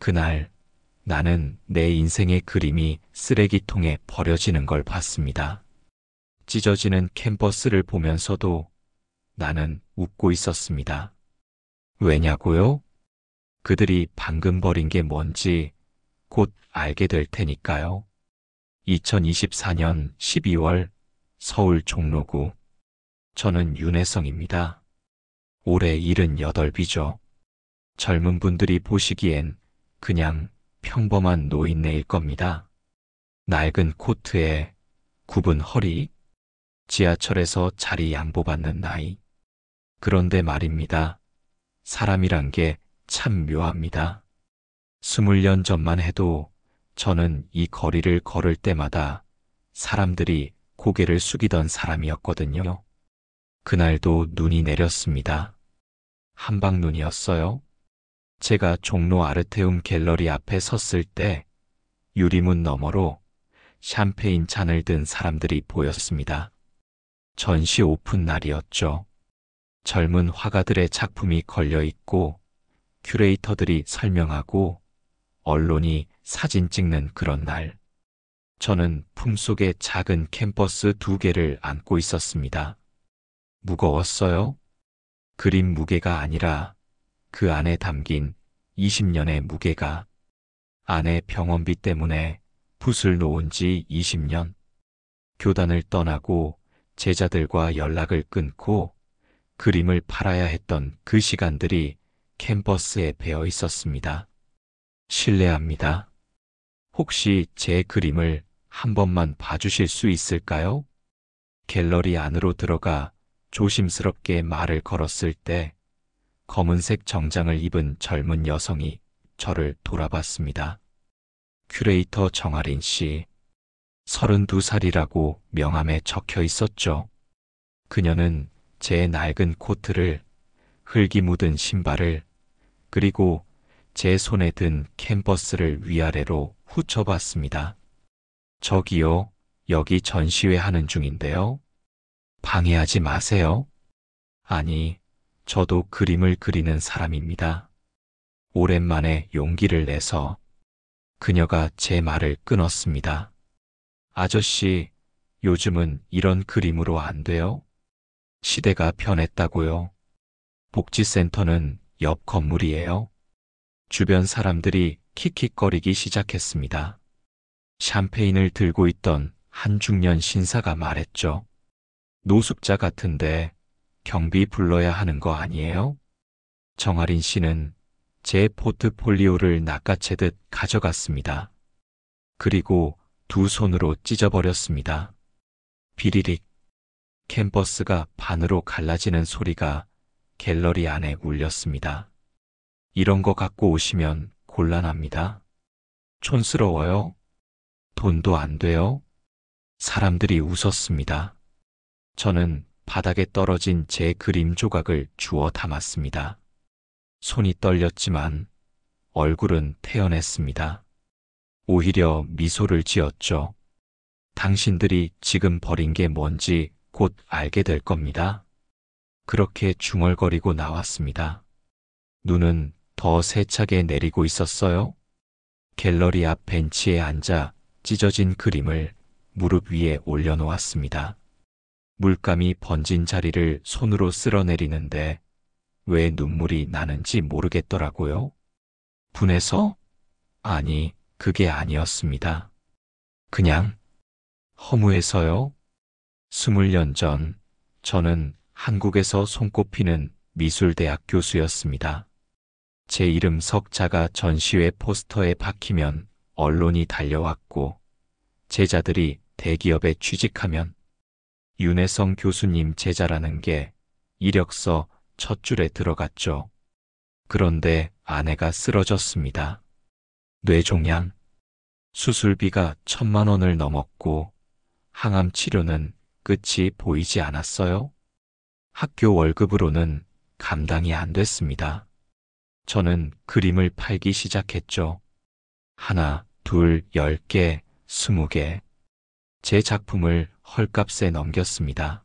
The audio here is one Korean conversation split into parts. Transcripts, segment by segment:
그날 나는 내 인생의 그림이 쓰레기통에 버려지는 걸 봤습니다. 찢어지는 캔버스를 보면서도 나는 웃고 있었습니다. 왜냐고요? 그들이 방금 버린 게 뭔지 곧 알게 될 테니까요. 2024년 12월 서울 종로구. 저는 윤혜성입니다. 올해 78이죠. 젊은 분들이 보시기엔 그냥 평범한 노인네일 겁니다. 낡은 코트에 굽은 허리, 지하철에서 자리 양보받는 나이. 그런데 말입니다. 사람이란 게 참 묘합니다. 20년 전만 해도 저는 이 거리를 걸을 때마다 사람들이 고개를 숙이던 사람이었거든요. 그날도 눈이 내렸습니다. 한방눈이었어요. 제가 종로 아르테움 갤러리 앞에 섰을 때 유리문 너머로 샴페인 잔을 든 사람들이 보였습니다. 전시 오픈 날이었죠. 젊은 화가들의 작품이 걸려 있고 큐레이터들이 설명하고 언론이 사진 찍는 그런 날. 저는 품속에 작은 캔버스 2개를 안고 있었습니다. 무거웠어요. 그림 무게가 아니라 그 안에 담긴 20년의 무게가. 아내 병원비 때문에 붓을 놓은 지 20년. 교단을 떠나고 제자들과 연락을 끊고 그림을 팔아야 했던 그 시간들이 캔버스에 배어 있었습니다. 실례합니다. 혹시 제 그림을 한 번만 봐주실 수 있을까요? 갤러리 안으로 들어가 조심스럽게 말을 걸었을 때 검은색 정장을 입은 젊은 여성이 저를 돌아봤습니다. 큐레이터 정아린 씨, 32살이라고 명함에 적혀 있었죠. 그녀는 제 낡은 코트를, 흙이 묻은 신발을, 그리고 제 손에 든 캔버스를 위아래로 훑어봤습니다. 저기요, 여기 전시회 하는 중인데요. 방해하지 마세요. 아니, 저도 그림을 그리는 사람입니다. 오랜만에 용기를 내서 그녀가 제 말을 끊었습니다. 아저씨, 요즘은 이런 그림으로 안 돼요? 시대가 변했다고요. 복지센터는 옆 건물이에요. 주변 사람들이 킥킥거리기 시작했습니다. 샴페인을 들고 있던 한 중년 신사가 말했죠. 노숙자 같은데 경비 불러야 하는 거 아니에요? 정아린 씨는 제 포트폴리오를 낚아채듯 가져갔습니다. 그리고 두 손으로 찢어버렸습니다. 비리릭. 캔버스가 반으로 갈라지는 소리가 갤러리 안에 울렸습니다. 이런 거 갖고 오시면 곤란합니다. 촌스러워요. 돈도 안 돼요. 사람들이 웃었습니다. 저는 바닥에 떨어진 제 그림 조각을 주워 담았습니다. 손이 떨렸지만 얼굴은 태연했습니다. 오히려 미소를 지었죠. 당신들이 지금 버린 게 뭔지 곧 알게 될 겁니다. 그렇게 중얼거리고 나왔습니다. 눈은 더 세차게 내리고 있었어요. 갤러리 앞 벤치에 앉아 찢어진 그림을 무릎 위에 올려놓았습니다. 물감이 번진 자리를 손으로 쓸어내리는데 왜 눈물이 나는지 모르겠더라고요. 분해서? 아니, 그게 아니었습니다. 그냥 허무해서요. 20년 전 저는 한국에서 손꼽히는 미술대학 교수였습니다. 제 이름 석자가 전시회 포스터에 박히면 언론이 달려왔고 제자들이 대기업에 취직하면 윤혜성 교수님 제자라는 게 이력서 첫 줄에 들어갔죠. 그런데 아내가 쓰러졌습니다. 뇌종양. 수술비가 1,000만 원을 넘었고 항암 치료는 끝이 보이지 않았어요. 학교 월급으로는 감당이 안 됐습니다. 저는 그림을 팔기 시작했죠. 1, 2, 10개, 20개. 제 작품을 헐값에 넘겼습니다.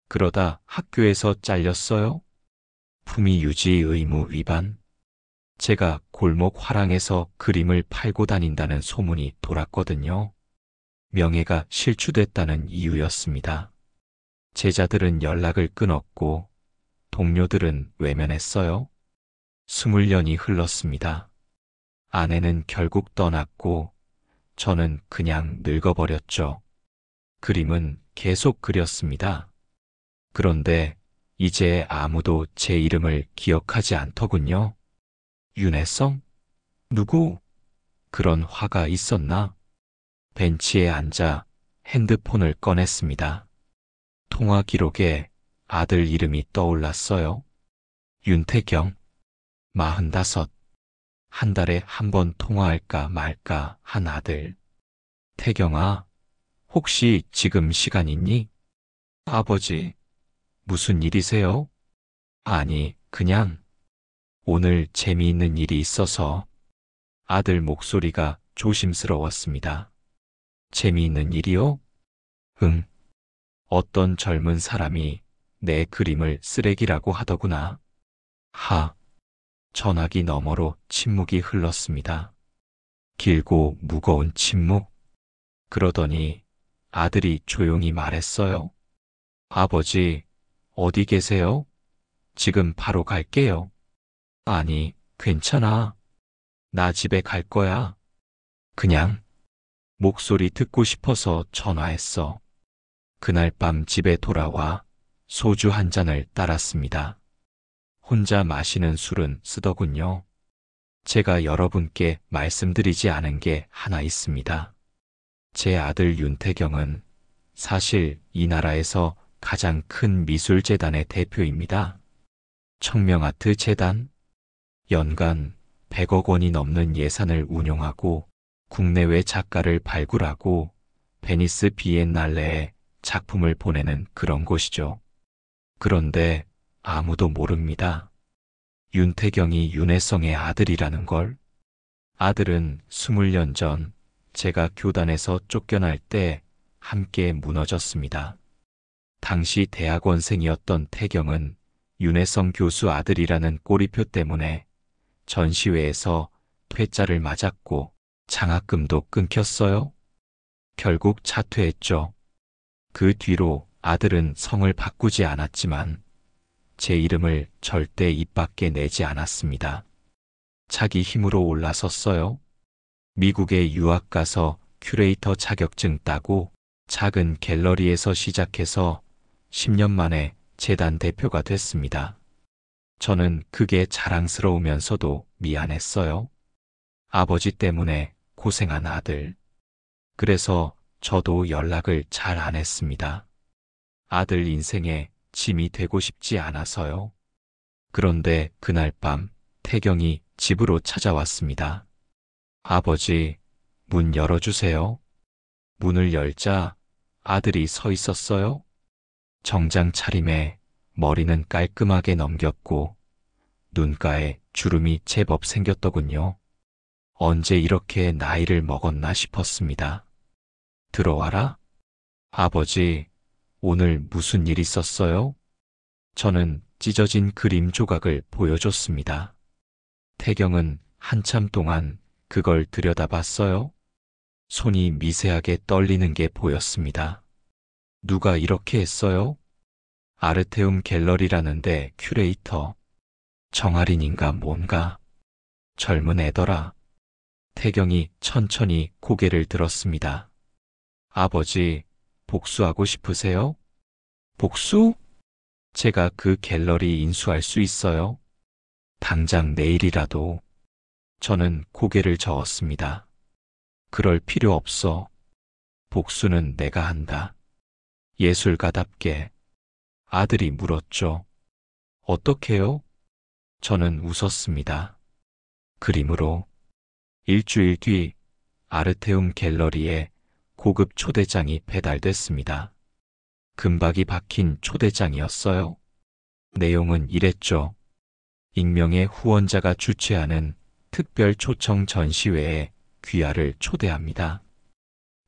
그러다 학교에서 잘렸어요. 품위 유지 의무 위반. 제가 골목 화랑에서 그림을 팔고 다닌다는 소문이 돌았거든요. 명예가 실추됐다는 이유였습니다. 제자들은 연락을 끊었고 동료들은 외면했어요. 20년이 흘렀습니다. 아내는 결국 떠났고 저는 그냥 늙어버렸죠. 그림은 계속 그렸습니다. 그런데 이제 아무도 제 이름을 기억하지 않더군요. 윤혜성? 누구? 그런 화가 있었나? 벤치에 앉아 핸드폰을 꺼냈습니다. 통화 기록에 아들 이름이 떠올랐어요. 윤태경, 45. 한 달에 한 번 통화할까 말까 한 아들. 태경아, 혹시 지금 시간 있니? 아버지, 무슨 일이세요? 아니, 그냥 오늘 재미있는 일이 있어서. 아들 목소리가 조심스러웠습니다. 재미있는 일이요? 응. 어떤 젊은 사람이 내 그림을 쓰레기라고 하더구나. 하. 전화기 너머로 침묵이 흘렀습니다. 길고 무거운 침묵. 그러더니 아들이 조용히 말했어요. 아버지, 어디 계세요? 지금 바로 갈게요. 아니, 괜찮아. 나 집에 갈 거야. 그냥 목소리 듣고 싶어서 전화했어. 그날 밤 집에 돌아와 소주 한 잔을 따랐습니다. 혼자 마시는 술은 쓰더군요. 제가 여러분께 말씀드리지 않은 게 하나 있습니다. 제 아들 윤태경은 사실 이 나라에서 가장 큰 미술재단의 대표입니다. 청명아트 재단. 연간 100억 원이 넘는 예산을 운용하고 국내외 작가를 발굴하고 베니스 비엔날레에 작품을 보내는 그런 곳이죠. 그런데 아무도 모릅니다. 윤태경이 윤혜성의 아들이라는 걸. 아들은 20년 전 제가 교단에서 쫓겨날 때 함께 무너졌습니다. 당시 대학원생이었던 태경은 윤혜성 교수 아들이라는 꼬리표 때문에 전시회에서 퇴짜를 맞았고 장학금도 끊겼어요. 결국 자퇴했죠. 그 뒤로 아들은 성을 바꾸지 않았지만 제 이름을 절대 입 밖에 내지 않았습니다. 자기 힘으로 올라섰어요. 미국에 유학 가서 큐레이터 자격증 따고 작은 갤러리에서 시작해서 10년 만에 재단 대표가 됐습니다. 저는 그게 자랑스러우면서도 미안했어요. 아버지 때문에 고생한 아들. 그래서 저도 연락을 잘 안 했습니다. 아들 인생에 짐이 되고 싶지 않아서요. 그런데 그날 밤 태경이 집으로 찾아왔습니다. 아버지, 문 열어주세요. 문을 열자 아들이 서 있었어요. 정장 차림에 머리는 깔끔하게 넘겼고 눈가에 주름이 제법 생겼더군요. 언제 이렇게 나이를 먹었나 싶었습니다. 들어와라. 아버지, 오늘 무슨 일 있었어요? 저는 찢어진 그림 조각을 보여줬습니다. 태경은 한참 동안 그걸 들여다봤어요. 손이 미세하게 떨리는 게 보였습니다. 누가 이렇게 했어요? 아르테움 갤러리라는데 큐레이터. 정아린인가 뭔가. 젊은 애더라. 태경이 천천히 고개를 들었습니다. 아버지, 복수하고 싶으세요? 복수? 제가 그 갤러리 인수할 수 있어요. 당장 내일이라도. 저는 고개를 저었습니다. 그럴 필요 없어. 복수는 내가 한다. 예술가답게. 아들이 물었죠. 어떻게요? 저는 웃었습니다. 그림으로. 일주일 뒤 아르테움 갤러리에 고급 초대장이 배달됐습니다. 금박이 박힌 초대장이었어요. 내용은 이랬죠. 익명의 후원자가 주최하는 특별 초청 전시회에 귀하를 초대합니다.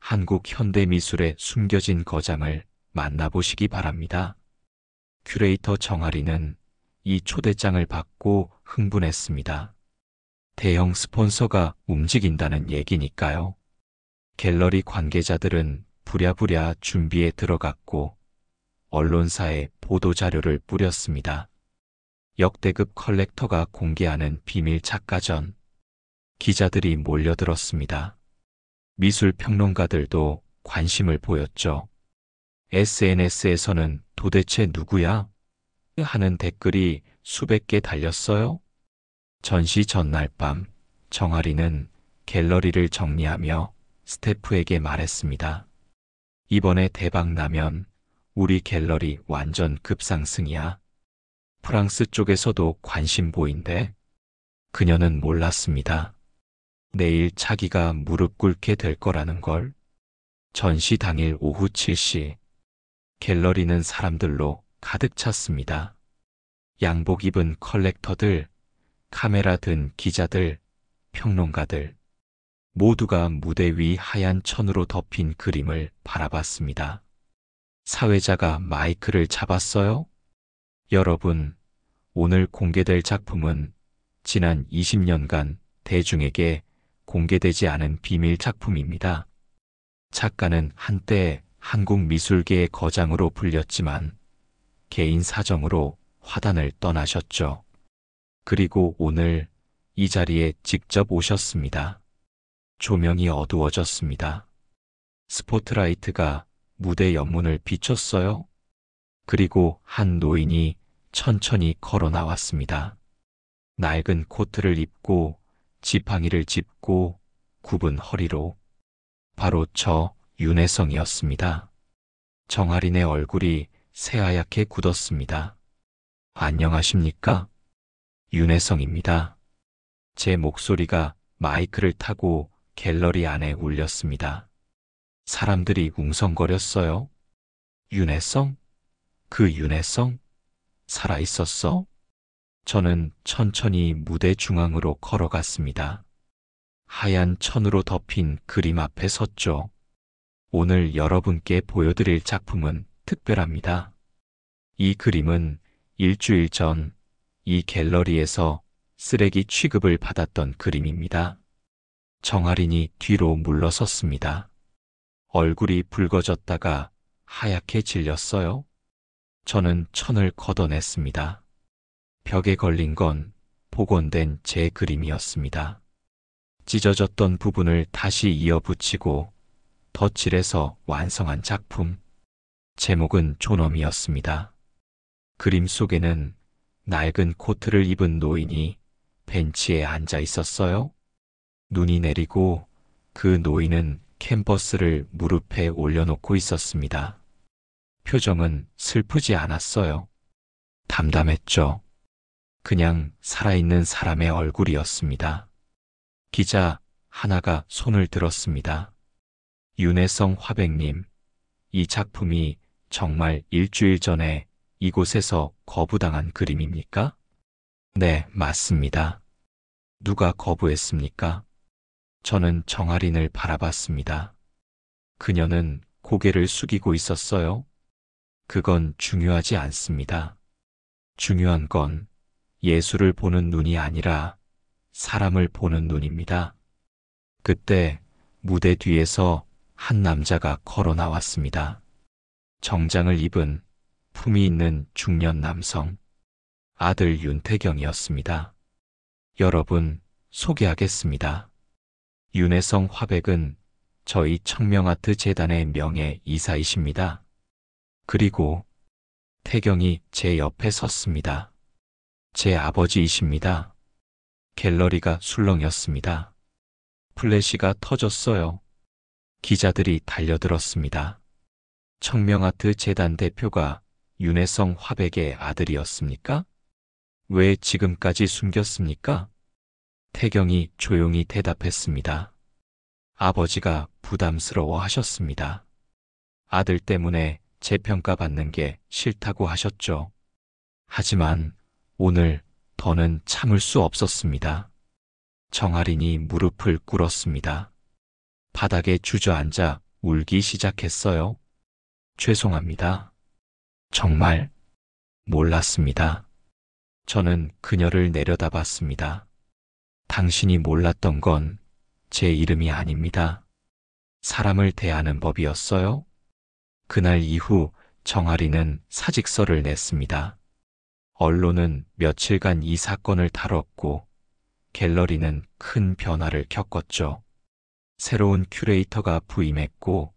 한국 현대미술의 숨겨진 거장을 만나보시기 바랍니다. 큐레이터 정아리는 이 초대장을 받고 흥분했습니다. 대형 스폰서가 움직인다는 얘기니까요. 갤러리 관계자들은 부랴부랴 준비에 들어갔고 언론사에 보도자료를 뿌렸습니다. 역대급 컬렉터가 공개하는 비밀 작가전. 기자들이 몰려들었습니다. 미술 평론가들도 관심을 보였죠. SNS에서는 도대체 누구야? 하는 댓글이 수백 개 달렸어요. 전시 전날 밤, 정아리는 갤러리를 정리하며 스태프에게 말했습니다. 이번에 대박 나면 우리 갤러리 완전 급상승이야. 프랑스 쪽에서도 관심 보인대. 그녀는 몰랐습니다. 내일 자기가 무릎 꿇게 될 거라는 걸. 전시 당일 오후 7시, 갤러리는 사람들로 가득 찼습니다. 양복 입은 컬렉터들, 카메라 든 기자들, 평론가들, 모두가 무대 위 하얀 천으로 덮인 그림을 바라봤습니다. 사회자가 마이크를 잡았어요. 여러분, 오늘 공개될 작품은 지난 20년간 대중에게 공개되지 않은 비밀 작품입니다. 작가는 한때 한국 미술계의 거장으로 불렸지만 개인 사정으로 화단을 떠나셨죠. 그리고 오늘 이 자리에 직접 오셨습니다. 조명이 어두워졌습니다. 스포트라이트가 무대 옆문을 비췄어요. 그리고 한 노인이 천천히 걸어 나왔습니다. 낡은 코트를 입고 지팡이를 짚고 굽은 허리로. 바로 저 윤혜성이었습니다. 정아린의 얼굴이 새하얗게 굳었습니다. 안녕하십니까? 윤혜성입니다. 제 목소리가 마이크를 타고 갤러리 안에 울렸습니다. 사람들이 웅성거렸어요. 윤혜성? 그 윤혜성? 살아있었어? 저는 천천히 무대 중앙으로 걸어갔습니다. 하얀 천으로 덮인 그림 앞에 섰죠. 오늘 여러분께 보여드릴 작품은 특별합니다. 이 그림은 일주일 전 이 갤러리에서 쓰레기 취급을 받았던 그림입니다. 정아린이 뒤로 물러섰습니다. 얼굴이 붉어졌다가 하얗게 질렸어요. 저는 천을 걷어냈습니다. 벽에 걸린 건 복원된 제 그림이었습니다. 찢어졌던 부분을 다시 이어붙이고 덧칠해서 완성한 작품. 제목은 존엄이었습니다. 그림 속에는 낡은 코트를 입은 노인이 벤치에 앉아 있었어요. 눈이 내리고 그 노인은 캔버스를 무릎에 올려놓고 있었습니다. 표정은 슬프지 않았어요. 담담했죠. 그냥 살아있는 사람의 얼굴이었습니다. 기자 하나가 손을 들었습니다. 윤혜성 화백님, 이 작품이 정말 일주일 전에 이곳에서 거부당한 그림입니까? 네, 맞습니다. 누가 거부했습니까? 저는 정아린을 바라봤습니다. 그녀는 고개를 숙이고 있었어요. 그건 중요하지 않습니다. 중요한 건 예술을 보는 눈이 아니라 사람을 보는 눈입니다. 그때 무대 뒤에서 한 남자가 걸어 나왔습니다. 정장을 입은 품위 있는 중년 남성. 아들 윤태경이었습니다. 여러분, 소개하겠습니다. 윤혜성 화백은 저희 청명아트 재단의 명예 이사이십니다. 그리고 태경이 제 옆에 섰습니다. 제 아버지이십니다. 갤러리가 술렁였습니다. 플래시가 터졌어요. 기자들이 달려들었습니다. 청명아트 재단 대표가 윤혜성 화백의 아들이었습니까? 왜 지금까지 숨겼습니까? 태경이 조용히 대답했습니다. 아버지가 부담스러워 하셨습니다. 아들 때문에 재평가받는 게 싫다고 하셨죠. 하지만 오늘 더는 참을 수 없었습니다. 정아린이 무릎을 꿇었습니다. 바닥에 주저앉아 울기 시작했어요. 죄송합니다. 정말 몰랐습니다. 저는 그녀를 내려다봤습니다. 당신이 몰랐던 건 제 이름이 아닙니다. 사람을 대하는 법이었어요. 그날 이후 정아리는 사직서를 냈습니다. 언론은 며칠간 이 사건을 다뤘고 갤러리는 큰 변화를 겪었죠. 새로운 큐레이터가 부임했고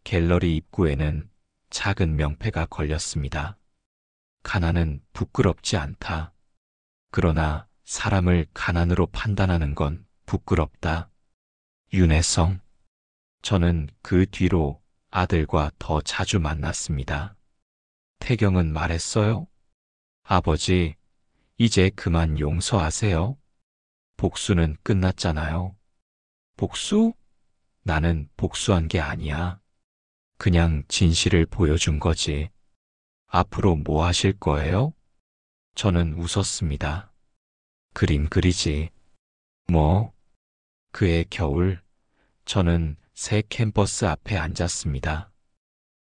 갤러리 입구에는 작은 명패가 걸렸습니다. 가난은 부끄럽지 않다. 그러나 사람을 가난으로 판단하는 건 부끄럽다. 윤혜성. 저는 그 뒤로 아들과 더 자주 만났습니다. 태경은 말했어요. 아버지, 이제 그만 용서하세요. 복수는 끝났잖아요. 복수? 나는 복수한 게 아니야. 그냥 진실을 보여준 거지. 앞으로 뭐 하실 거예요? 저는 웃었습니다. 그림 그리지. 뭐? 그해 겨울, 저는 새 캠퍼스 앞에 앉았습니다.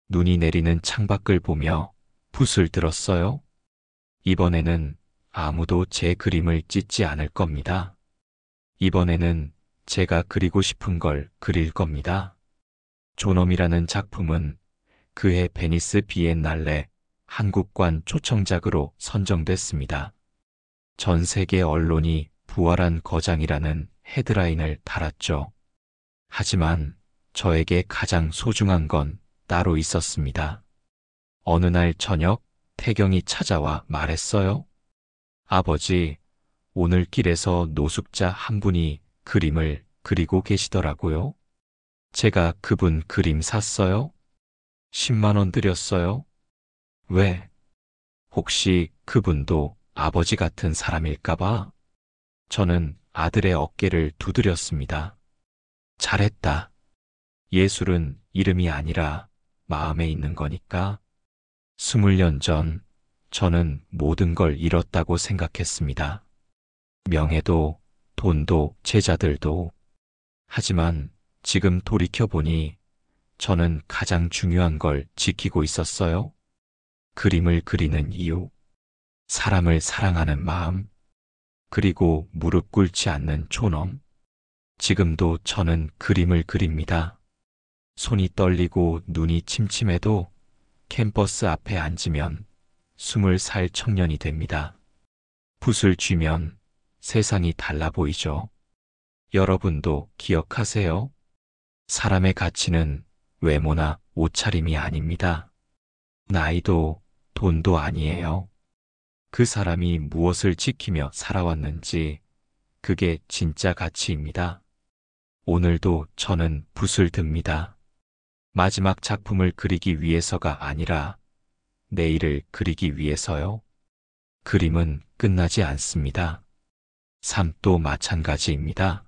눈이 내리는 창밖을 보며 붓을 들었어요. 이번에는 아무도 제 그림을 찢지 않을 겁니다. 이번에는 제가 그리고 싶은 걸 그릴 겁니다. 존엄이라는 작품은 그해 베니스 비엔날레 한국관 초청작으로 선정됐습니다. 전 세계 언론이 부활한 거장이라는 헤드라인을 달았죠. 하지만 저에게 가장 소중한 건 따로 있었습니다. 어느 날 저녁 태경이 찾아와 말했어요. 아버지, 오늘 길에서 노숙자 한 분이 그림을 그리고 계시더라고요. 제가 그분 그림 샀어요. 10만 원 드렸어요. 왜? 혹시 그분도 아버지 같은 사람일까봐? 저는 아들의 어깨를 두드렸습니다. 잘했다. 예술은 이름이 아니라 마음에 있는 거니까. 20년 전 저는 모든 걸 잃었다고 생각했습니다. 명예도, 돈도, 제자들도. 하지만 지금 돌이켜보니 저는 가장 중요한 걸 지키고 있었어요. 그림을 그리는 이유, 사람을 사랑하는 마음, 그리고 무릎 꿇지 않는 존엄. 지금도 저는 그림을 그립니다. 손이 떨리고 눈이 침침해도 캠퍼스 앞에 앉으면 20살 청년이 됩니다. 붓을 쥐면 세상이 달라 보이죠. 여러분도 기억하세요. 사람의 가치는 외모나 옷차림이 아닙니다. 나이도 돈도 아니에요. 그 사람이 무엇을 지키며 살아왔는지 그게 진짜 가치입니다. 오늘도 저는 붓을 듭니다. 마지막 작품을 그리기 위해서가 아니라 내일을 그리기 위해서요. 그림은 끝나지 않습니다. 삶도 마찬가지입니다.